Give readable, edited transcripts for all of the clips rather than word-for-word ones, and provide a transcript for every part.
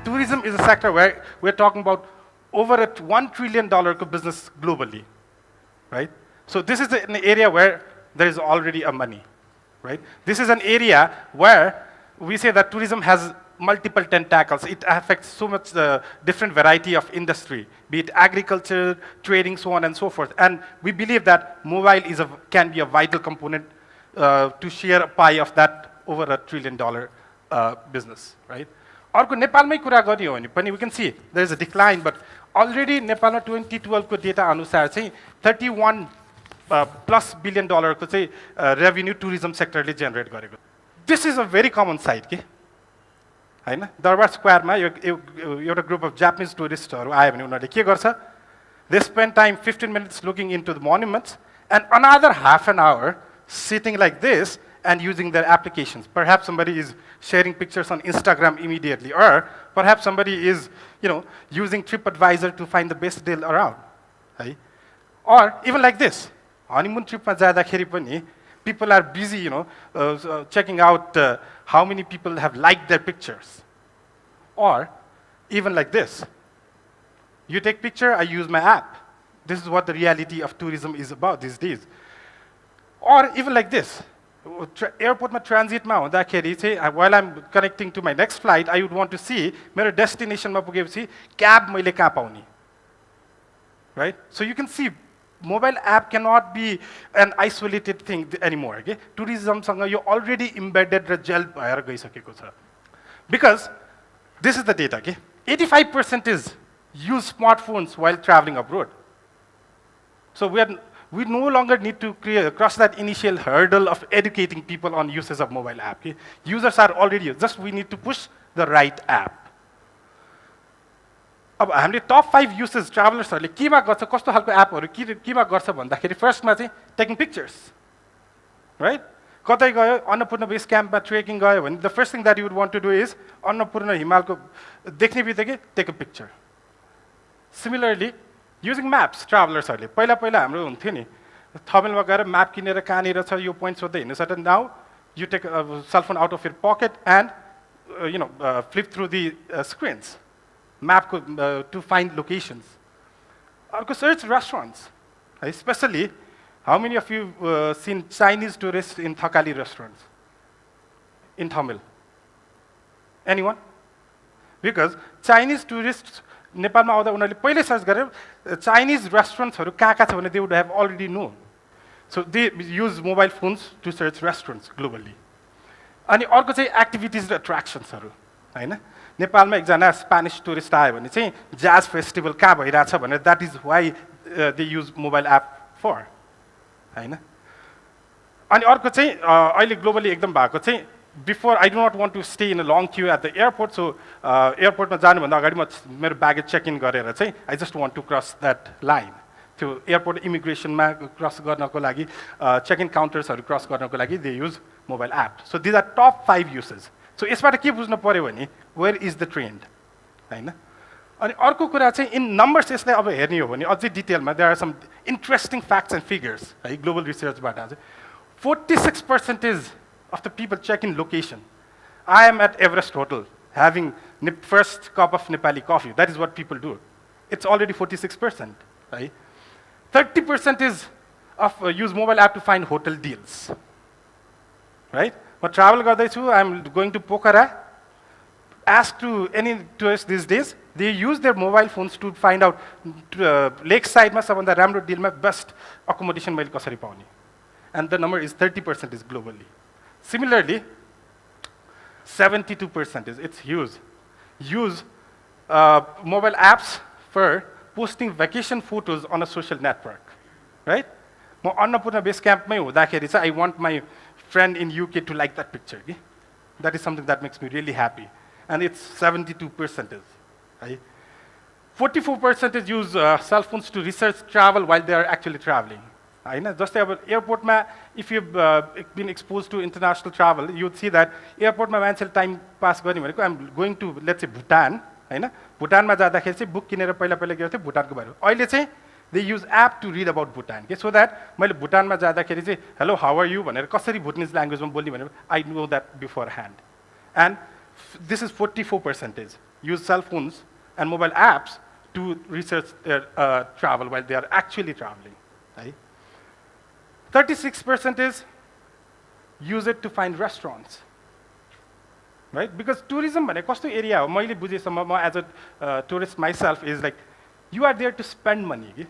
tourism is a sector where we're talking about over a $1 trillion business globally, right? So this is an area where there is already a money, right? This is an area where we say that tourism has multiple tentacles. It affects so much different variety of industry, be it agriculture, trading, so on and so forth. And we believe that mobile can be a vital component to share a pie of that over $1 trillion business, right? अर्को नेपालमै कुरा गर्ने हो भने पनि we can see there is a decline, but already नेपालमा 2012 को data अनुसार चाहिँ 31 plus billion dollar को चाहिँ revenue tourism sectorले generate गरेको. This is a very common sight के हैन दरबार स्क्वायरमा एउटा group of Japanese touristहरु आयो भने उनीहरुले के गर्छ, they spend time 15 minutes looking into the monuments and another half an hour sitting like this and using their applications. Perhaps somebody is sharing pictures on Instagram immediately, or perhaps somebody is, using TripAdvisor to find the best deal around, right? Or even like this, honeymoon trip ma jaँदाखेरि पनि people are busy, checking out how many people have liked their pictures. Or even like this, you take picture, I use my app. This is what the reality of tourism is about these days. Or even like this, airport ma transit ma हुँदाखेरि चाहिँ while I'm connecting to my next flight, I would want to see मेरो destination मा पुगेपछि cab मैले कहाँ पाउने, right? So you can see mobile app cannot be an isolated thing anymore. Okay? Tourism सँग यो already embedded र gel भएर गइसकेको छ. Because this is the data. Okay? 85% is use smartphones while traveling abroad. So we no longer need to cross that initial hurdle of educating people on uses of mobile app. Okay? Users are already, just we need to push the right app. अब हामीले top 5 uses travelers हरुले केमा गर्छ, कस्तो खालको एपहरु केमा गर्छ भन्दाखेरि फर्स्टमा चाहिँ taking pictures, right? कतै गयो अन्नपूर्ण बेस क्याम्पमा ट्रेकिङ गयो भने the first thing that you would want to do is Annapurna हिमालको देख्ने बित्तिकै take a picture. Similarly, using maps, travelers हरुले पहिला हाम्रो हुन्थ्यो नि थमेलमा गएर म्याप किनेर कहाँनिर छ यो पोइन्ट सोध्दै हिँड्नु सक्छ. Now you take a cell phone out of your pocket and flip through the screens, map to find locations. Or search restaurants, especially how many of you seen Chinese tourists in Thakali restaurants in Tamil? Anyone? Because Chinese tourists नेपालमा आउँदा उनीहरूले पहिले search गरेर Chinese restaurants-हरु कहाँ छ भने they would have already known. So they use mobile phones to search restaurants globally. अनि अर्को चाहिँ activities र attractions-हरु, हैन? नेपालमा एकजना स्पेनिश टुरिस्ट आयो भने चाहिँ jazz festival कहाँ भइराछ भनेर that is why they use mobile app for, हैन? अनि अर्को चाहिँ अहिले ग्लोबली एकदम भएको चाहिँ before I do not want to stay in a long queue at the airport, so airport मा जानु भन्दा अगाडि म मेरो baggage check in गरेर चाहिँ I just want to cross that line. त्यो airport immigration मा cross गर्नको लागि check in counters हरु cross गर्नको लागि they use mobile app. So these are top 5 uses. So यसबाट के बुझ्नु पर्यो भने where is the trend, हैन? अनि अर्को कुरा चाहिँ in numbers यसलाई अब हेर्ने हो भने अझै डिटेलमा there are some interesting facts and figures, है global research बाट चाहिँ 46% of the people check in location. I am at Everest Hotel having first cup of Nepali coffee. That is what people do. It's already 46%, right? 30% is use mobile app to find hotel deals, right? But travel गर्दैछु, I'm going to Pokhara. Ask to any tourist these days, they use their mobile phones to find out lakeside मा सबभन्दा राम्रो deal मा best accommodation मैले कसरी पाउने. And the number is 30% is globally. Similarly, 72% is it's use mobile apps for posting vacation photos on a social network, right? म Annapurna base क्याम्पमै हुँदाखेरि चाहिँ I want my friend in UK to like that picture. Okay? That is something that makes me really happy. And it's 72%. Right? 44% is use cell phones to research travel while they are actually traveling. जस्तै अब एयरपोर्टमा if you've been exposed to international travel, you would see that एयरपोर्टमा मान्छेले time pass गर्ने भनेको I'm going to let's say Bhutan, हैन? भुटानमा जाँदाखेरि चाहिँ book किनेर पहिला गर्थ्यो भुटानको बारे. अहिले चाहिँ they use app to read about Bhutan. Okay? So that मैले भुटानमा जाँदाखेरि चाहिँ hello how are you भनेर कसरी भुटानिज ल्याङ्ग्वेजमा बोल्ने भनेर I know that beforehand. And this is 44%. use cell phones and mobile apps to research their travel while they are actually traveling. Right? 36% is use it to find restaurants. Right? Because tourism भनेको कस्तो area हो मैले बुझेसम्म म as a tourist myself is like you are there to spend money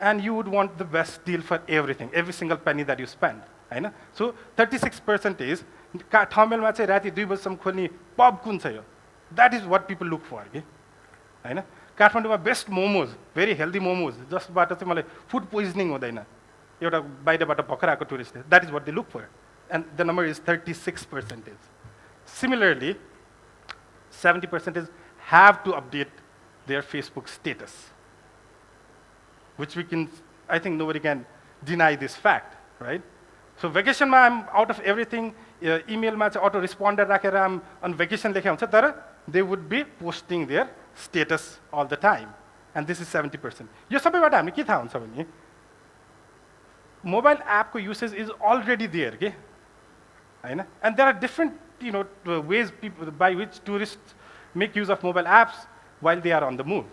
and you would want the best deal for everything, every single penny that you spend. हैन? So 36% is ठमेलमा चाहिँ राति 2 बजेसम्म खोल्ने पब कुन छ यो? That is what people look for हैन? काठमाडौँमा best momos, भेरी healthy momos जसबाट चाहिँ मलाई फुड पोइजनिङ हुँदैन एउटा बाहिरबाट भर्खर आएको टुरिस्टले. That is what they look for. And the number is 36%. Similarly, 70% have to update their Facebook status, which we can, I think nobody can deny this fact, right? So vacation ma I'm out of everything, email ma auto responder rakera I'm on vacation lekha huncha tara they would be posting their status all the time, and this is 70%. Yo sabaiबाट हामी के थाहा हुन्छ भने mobile app ko usage is already there, okay? And there are different ways by which tourists make use of mobile apps while they are on the move.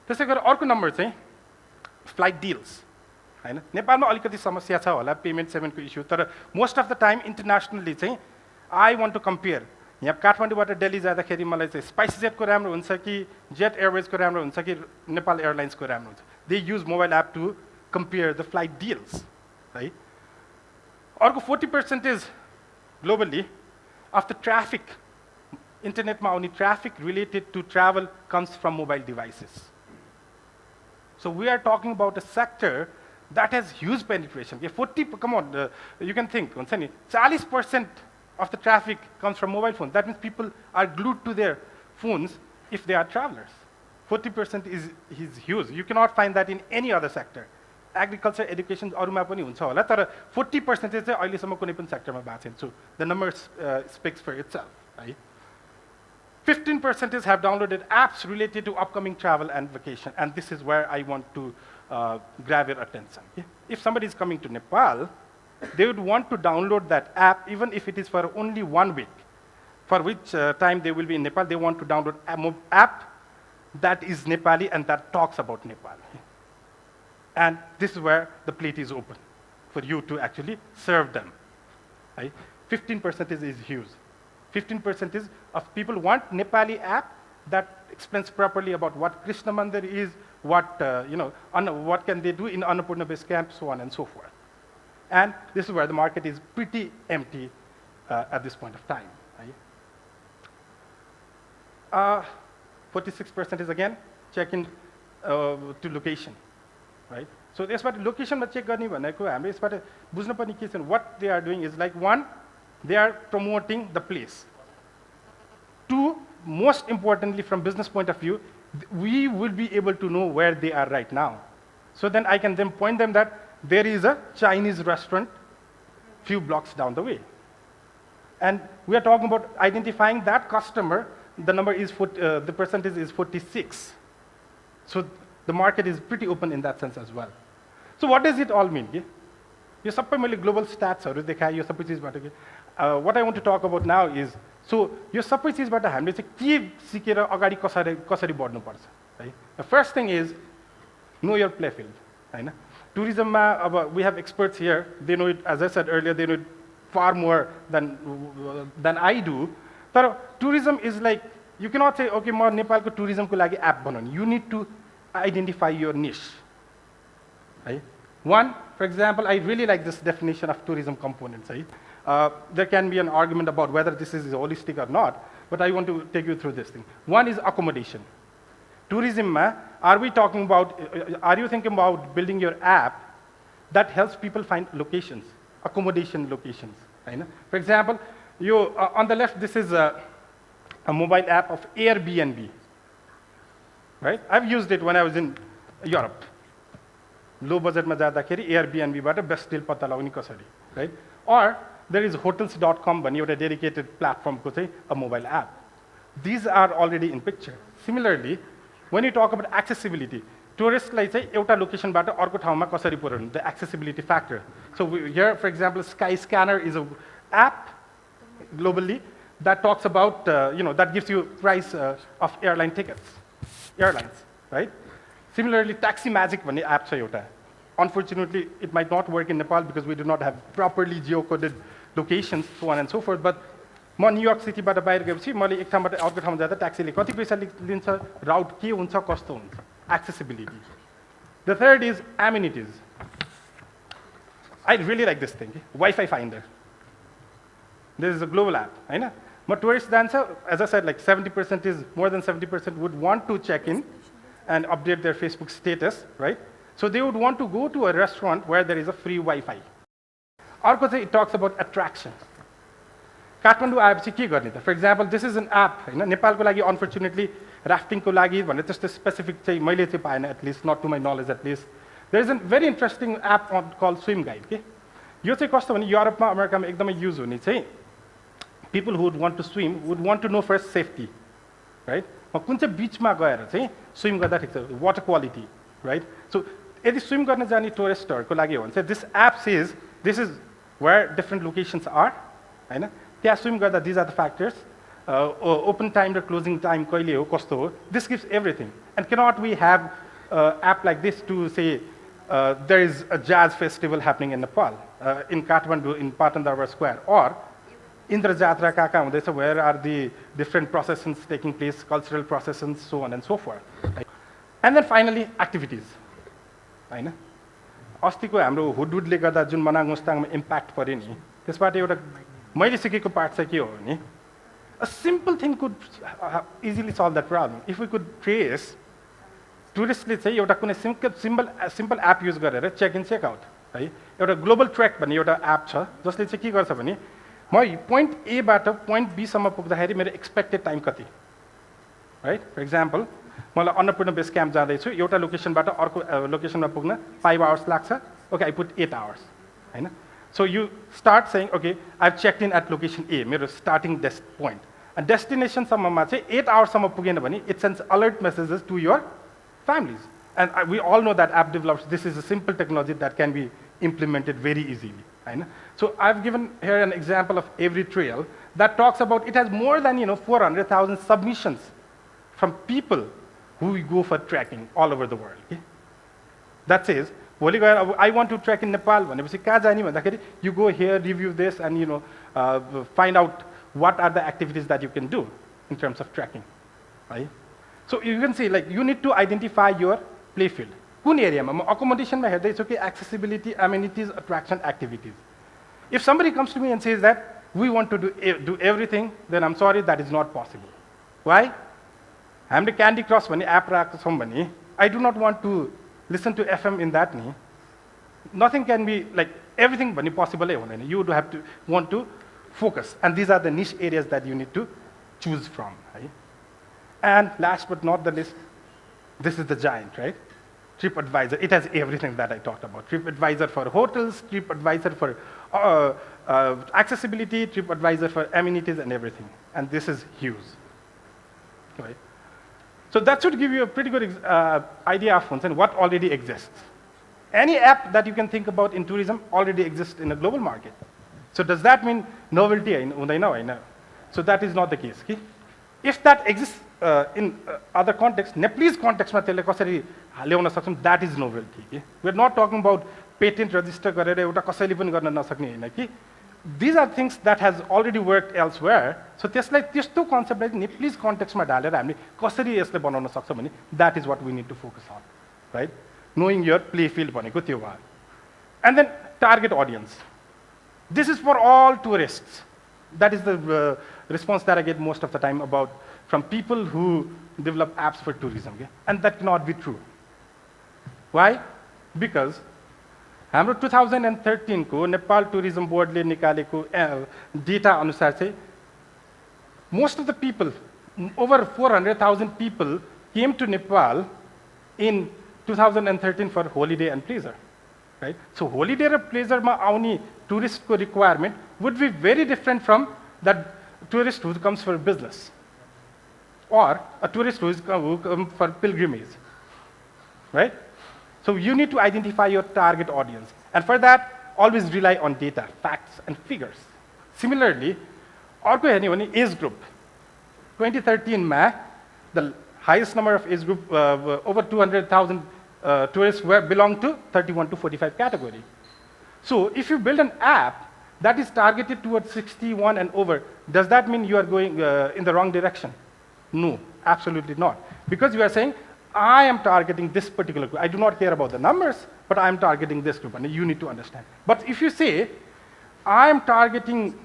त्यसै गरी अर्को number चाहिँ flight deals हैन. नेपालमा अलिकति समस्या छ होला पेमेन्ट सेमेन्टको इस्यु, तर most of the time internationally चाहिँ आई वान्ट टु कम्पेयर यहाँ काठमाडौँबाट दिल्ली जाँदाखेरि मलाई चाहिँ स्पाइस जेटको राम्रो हुन्छ कि जेट एयरवेजको राम्रो हुन्छ कि नेपाल एयरलाइन्सको राम्रो हुन्छ. They use mobile app to compare the flight deals है. अर्को 40% globally of the traffic, internetमा आउने traffic related to travel comes from mobile devices. So we are talking about a sector that has huge penetration. 40, come on, you can think, 40% of the traffic comes from mobile phones. That means people are glued to their phones if they are travelers. 40% is huge. You cannot find that in any other sector. Agriculture, education, अरूमा पनि हुन्छ होला, तर 40% चाहिँ अहिलेसम्म कुनै पनि सेक्टरमा भएको छैन. So the number speaks for itself. Right? 15% have downloaded apps related to upcoming travel and vacation, and this is where I want to grab your attention. Okay? If somebody is coming to Nepal, they would want to download that app, even if it is for only 1 week, for which time they will be in Nepal. They want to download an app that is Nepali and that talks about Nepal. Okay? And this is where the plate is open for you to actually serve them. Right? 15% is huge. 15% is of people want Nepali app that explains properly about what Krishna Mandir is, what what can they do in Annapurna Base Camp, so on and so forth. And this is where the market is pretty empty at this point of time. Right? 46% is again check-in to location. Right? So यसबाट लोकेसनमा check गर्ने भनेको हामीले यसबाट बुझ्न पर्ने के छ, what they are doing is like, one, they are promoting the place. Two, most importantly from business point of view, we will be able to know where they are right now. So then I can then point them that there is a Chinese restaurant few blocks down the way. And we are talking about identifying that customer. The number is the percentage is 46. So the market is pretty open in that sense as well. So what does it all mean? यो सबै मैले global स्ट्याट्सहरु देखाए यो सबै चीजबाट के what I want to talk about now is, so यो सबै चीजबाट हामीले चाहिँ के सिकेर अगाडि कसरी बढ्नु पर्छ है. The first thing is know your play field हैन. टुरिज्ममा अब we have experts here, they know it, as I said earlier, they know it far more than I do. तर tourism is like, you cannot say okay म नेपालको टुरिज्मको लागि app बनाउने. You need to identify your niche. Right? One, for example, I really like this definition of tourism components. Right? There can be an argument about whether this is holistic or not, but I want to take you through this thing. One is accommodation. Tourism, are we talking about, are you thinking about building your app that helps people find locations, accommodation locations? Right? For example, on the left, this is a mobile app of Airbnb. Right? I've used it when I was in Europe. Low budget ma जाँदाखेरि Airbnb बाट best deal पत्ता लगाउने कसरी, right? Or there is hotels.com भन्ने एउटा dedicated platform को चाहिँ a mobile app. These are already in picture. Similarly, when you talk about accessibility, tourists लाई चाहिँ एउटा location बाट अर्को ठाउँमा कसरी पुर्याउनु, the accessibility factor. So here, for example, Skyscanner is an app globally that talks about, that gives you price of airline tickets, airlines, right? Similarly, Taxi Magic भन्ने app छ एउटा. Unfortunately, it might not work in Nepal because we do not have properly geocoded locations, so on and so forth. But म New York सिटीबाट बाहिर गएपछि मैले एक ठाउँबाट अर्को ठाउँमा जाँदा ट्याक्सीले कति पैसा लिन्छ, राउट के हुन्छ, कस्तो हुन्छ, accessibility. The third is amenities. I really like this thing, Wi-Fi Finder. This is a global app, होइन? म tourist जान्छ, as I said, like 70% is, more than 70% would want to check in and update their Facebook status, right? So they would want to go to a restaurant where there is a free Wi-Fi. अर्को चाहिँ it talks about attraction. Kathmandu आएपछि के गर्ने त? For example, this is an app, होइन? नेपालको लागि unfortunately राफ्टिङको लागि भनेर त्यस्तो स्पेसिफिक चाहिँ मैले चाहिँ पाएन, at least not to my knowledge at least. There is a very interesting app called Swim Guide, के? यो चाहिँ कस्तो भने युरोपमा अमेरिकामा एकदमै युज हुने चाहिँ people who would want to swim would want to know first safety, right? कुन चाहिँ बीचमा गएर चाहिँ स्विम गर्दा ठिक छ, वाटर क्वालिटी, right? So यदि स्विम गर्न जाने टुरिस्टहरुको लागि हो भने चाहिँ this app says this is where different locations are, हैन? त्यहाँ स्विम गर्दा these are the factors, open time raw closing time कहिले हो, कस्तो हो, this gives everything. And cannot we have app like this to say there is a jazz festival happening in Nepal, in Kathmandu, in Patan Darbar Square, or Indra Jatra kaka हुँदैछ, where are the different processions taking place, cultural processions, so on and so forth. And then finally, activities. हैन? अस्तिको हाम्रो हुडहुडले गर्दा जुन Manang मुस्ताङमा impact पर्यो नि, त्यसबाट एउटा मैले सिकेको पार्ट चाहिँ के हो भने, a simple thing could easily solve that problem. If we could trace टुरिस्टले चाहिँ एउटा कुनै सिम्पल एप युज गरेर चेक इन चेक आउट, है? एउटा ग्लोबल ट्र्याक भन्ने एउटा एप छ जसले चाहिँ के गर्छ भने म पोइन्ट ए बाट पोइन्ट बी सम्म पुग्दाखेरि मेरो एक्सपेक्टेड टाइम कति, राइट? फर एक्जाम्पल मलाई अन्नपूर्ण बेस क्याम्प जाँदैछु, एउटा लोकेसनबाट अर्को लोकेसनमा पुग्न 5 आवर्स लाग्छ, ओके आई पुट 8 आवर्स, हैन? So you start saying okay I have checked in at location A, मेरो स्टार्टिङ पोइन्ट, अनि डेस्टिनेसनसम्ममा चाहिँ 8 आवर्ससम्म पुगेन भने it sends alert messages to your families. And we all know that app develops, this is a simple technology that can be implemented very easily. Right? So I've given here an example of every trail that talks about, it has more than 400,000 submissions from people who go for trekking all over the world. Okay? That says, I want to trek in Nepal, you go here, review this, and find out what are the activities that you can do in terms of trekking. Right? So you can see, like, you need to identify your play field. Kun area ma accommodation ma herdai chhu ke accessibility, amenities, attraction, activities. If somebody comes to me and says that we want to do everything, then I'm sorry, that is not possible. Why? Hamle Candy Crush bhanne app rakeko chhau bhane I do not want to listen to FM in that ni. Nothing can be like everything bhanne possible hai hunaina. You would have to want to focus, and these are the niche areas that you need to choose from, right? And last but not the least, this is the giant, right? TripAdvisor. It has everything that I talked about. TripAdvisor for hotels, TripAdvisor for accessibility, TripAdvisor for amenities and everything. And this is huge, right? So that should give you a pretty good idea of what already exists. Any app that you can think about in tourism already exists in a global market. So does that mean novelty? So that is not the case. Okay? If that exists in other contexts, Nepalese context, that is novelty. We're not talking about patent register. These are things that has already worked elsewhere. So this two concepts like Nepalese context, that is what we need to focus on, right? Knowing your play field. And then target audience. This is for all tourists. That is the response that I get most of the time from people who develop apps for tourism. Okay? And that cannot be true. Why? Because हाम्रो 2013 को Nepal Tourism Board ले निकालेको data अनुसार चाहिँ most of the people, over 400,000 people came to Nepal in 2013 for holiday and pleasure, right? So holiday and pleasure ma आउने tourist को requirement would be very different from that tourist who comes for business or a tourist who comes for pilgrimage, right? So you need to identify your target audience. And for that, always rely on data, facts, and figures. Similarly, अर्को हेर्ने भने age group 2013 मा the highest number of age group over 200,000 tourists were belong to 31 to 45 category. So if you build an app that is targeted towards 61 and over, does that mean you are going in the wrong direction? No, absolutely not. Because you are saying, I am targeting this particular group. I do not care about the numbers, but I am targeting this group, and you need to understand. But if you say, I am targeting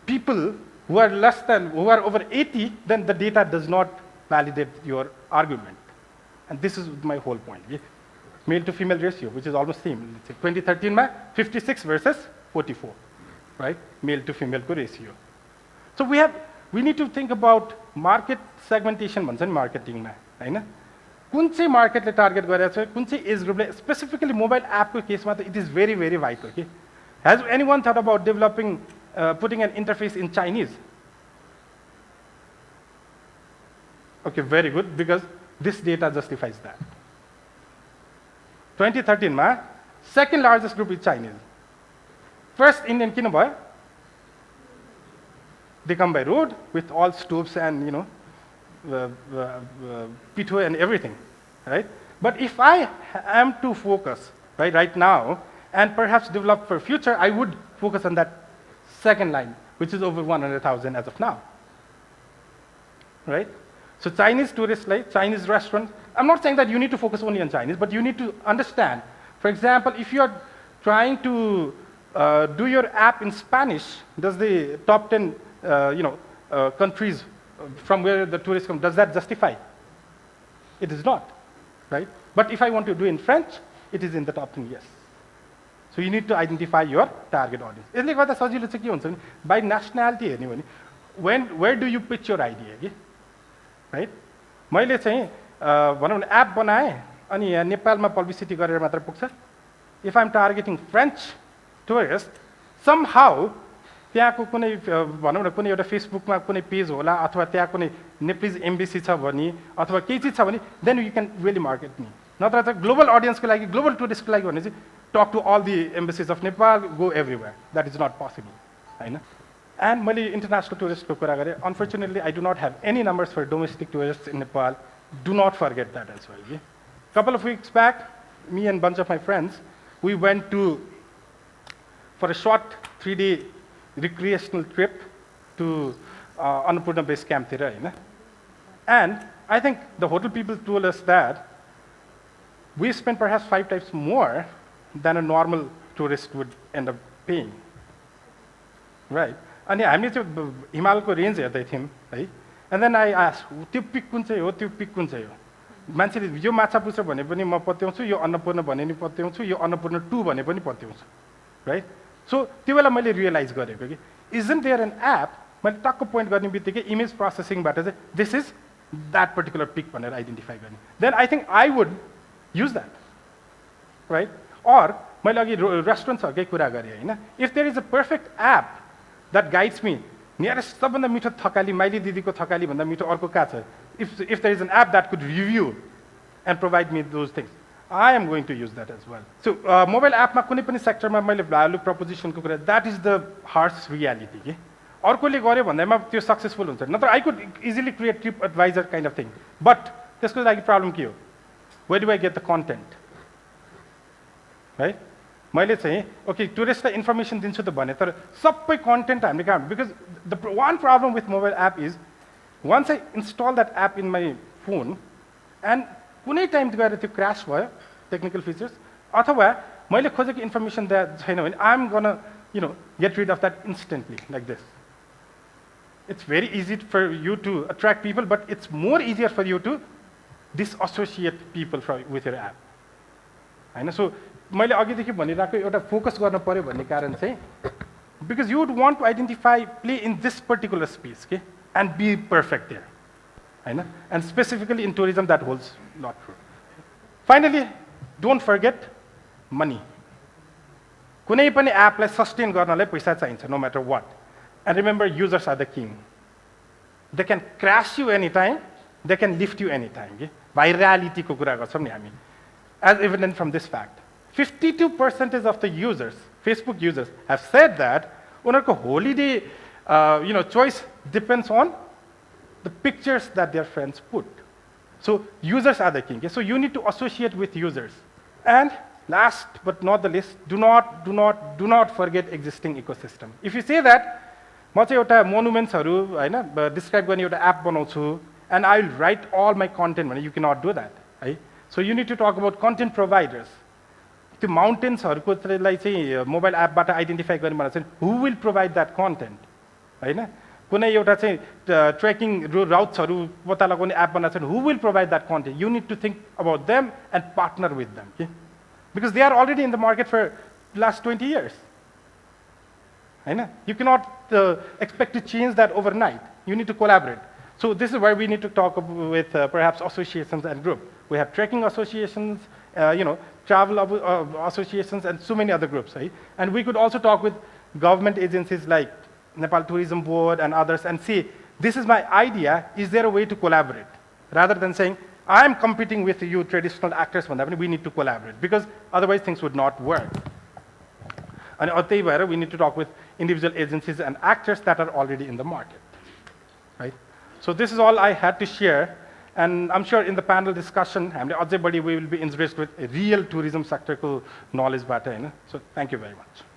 people who are who are over 80, then the data does not validate your argument. And this is my whole point. Yeah? Male to female ratio, which is almost same. Let's say 2013 ma 56 versus 44, right? Male to female ratio. So we need to think about market segmentation marketing ma, right? कुन चाहिँ मार्केटले target गरेको छ कुन चाहिँ age ग्रुपले specifically mobile एपको केसमा त it is very very vital के has anyone thought about developing putting an interface in Chinese Okay, very good, because this data justifies that. 2013 ma, second largest group is Chinese. First Indian kino bhayo? They come by road with all stoves and pito and everything, right? But if I am to focus right now and perhaps develop for future, I would focus on that second line, which is over 100,000 as of now, right? So Chinese tourists, like Chinese restaurants, I'm not saying that you need to focus only on Chinese, but you need to understand. For example, if you're trying to do your app in Spanish, does the top 10 countries from where the tourists come, does that justify? It is not, right? But if I want to do in French, it is in the top 10, yes. So you need to identify your target audience. यसले गर्दा सजिलो चाहिँ के हुन्छ भने by nationality हेर्ने भने where do you pitch your idea? Right मैले चाहिँ भनौँ न एप बनाएँ अनि यहाँ नेपालमा पब्लिसिटी गरेर मात्र पुग्छ if I am targeting French tourist somehow त्यहाँको कुनै भनौँ न कुनै एउटा फेसबुकमा कुनै पेज होला अथवा त्यहाँ कुनै नेप्लिज एम्बेसी छ भने अथवा केही चिज छ भने then you can really market me नत्र त ग्लोबल अडियन्सको लागि ग्लोबल टुरिस्टको लागि भने चाहिँ talk to all the embassies of Nepal go everywhere that is not possible होइन And मैले international tourists को कुरा गरेँ. Unfortunately, I do not have any numbers for domestic tourists in Nepal. Do not forget that as well. Yeah? Couple of weeks back, me and a bunch of my friends, we went for a short 3-day recreational trip to Annapurna base camp there. And I think the hotel people told us that we spent perhaps 5 times more than a normal tourist would end up paying. Right? अनि हामीले चाहिँ हिमालको range हेर्दै थियौँ है and then I ask त्यो pick कुन चाहिँ हो त्यो पिक कुन चाहिँ हो मान्छेले यो माछा पुछ भने पनि म पत्याउँछु यो अन्नपूर्ण भने नि पत्याउँछु यो अन्नपूर्ण 2 भने पनि पत्याउँछु राइट सो त्यो बेला मैले रियलाइज गरेको कि इजन्ट देयर एन एप मैले टक्क पोइन्ट गर्ने बित्तिकै इमेज प्रोसेसिङबाट चाहिँ this is that particular pic भनेर आइडेन्टिफाई गर्ने then I think I would use that right or मैले अघि रेस्टुरेन्ट्सहरूकै कुरा गरेँ होइन if there is a perfect app that guides me nearest सबभन्दा मिठो थकाली माइली दिदीको थकाली भन्दा मिठो अर्को कहाँ छ if there is an app that could review and provide me those things I am going to use that as well so mobile app मा कुनै पनि सेक्टरमा मैले भ्यालु प्रपोजिसन को कुरा that is the harsh reality के अर्कोले गर्यो भन्दैमा त्यो सक्सेसफुल हुन्छ नत्र I could easily create trip advisor kind of thing but त्यसको लागि प्रब्लम के हो where do I get the content right मैले चाहिँ ओके टुरिस्टलाई इन्फर्मेसन दिन्छु त भने तर सबै कन्टेन्ट हामीले कहाँ because the one problem with mobile app is once I install that app in my phone end कुनै टाइम गएर त्यो क्रास भयो टेक्निकल फिचर्स अथवा मैले खोजेको इन्फर्मेसन छैन भने I am gonna get rid of that instantly like this it's very easy for you to attract people but it's more easier for you to dissociate people with your app होइन so मैले अघिदेखि भनिरहेको एउटा focus गर्न पर्यो भन्ने कारण चाहिँ because you would want to identify play in this particular space के एन्ड बी पर्फेक्ट देयर होइन and specifically in tourism that holds lot true finally don't forget money कुनै पनि एपलाई सस्टेन गर्नलाई पैसा चाहिन्छ no matter what and remember users are the king they can crush you any time they can lift you any time कि भाइरालिटीको कुरा गर्छौँ नि हामी as evident from this fact 52% of the users, Facebook users, have said that उनीहरूको holiday choice depends on the pictures that their friends put. So users are the king. Okay? So you need to associate with users. And last but not the least, do not forget existing ecosystem. If you say that, म चाहिँ एउटा मोनुमेन्ट्सहरू हैन describe गर्ने एउटा app बनाउँछु and I'll write all my content भने you cannot do that, है. So you need to talk about content providers. त्यो माउन्टेन्सहरूको चाहिँ मोबाइल एपबाट आइडेन्टिफाई गर्ने भनेर चाहिँ who will provide that content, हैन. कुनै एउटा चाहिँ ट्रेकिङ राउट्सहरू पत्ता लगाउने एप बनाएर चाहिँ who will provide that content. You need to think about them and partner with them, okay? Because they are already in the market for last 20 years. You cannot expect to change that overnight. You need to collaborate. So this is where we need to talk with perhaps associations and groups. We have trekking associations, travel associations, and so many other groups. Right? And we could also talk with government agencies like Nepal Tourism Board and others and see, this is my idea, is there a way to collaborate? Rather than saying, I'm competing with you traditional actors, we need to collaborate, because otherwise things would not work. And we need to talk with individual agencies and actors that are already in the market, right? So this is all I had to share, and I'm sure in the panel discussion, we will be enriched with a real tourism sector knowledge. So thank you very much.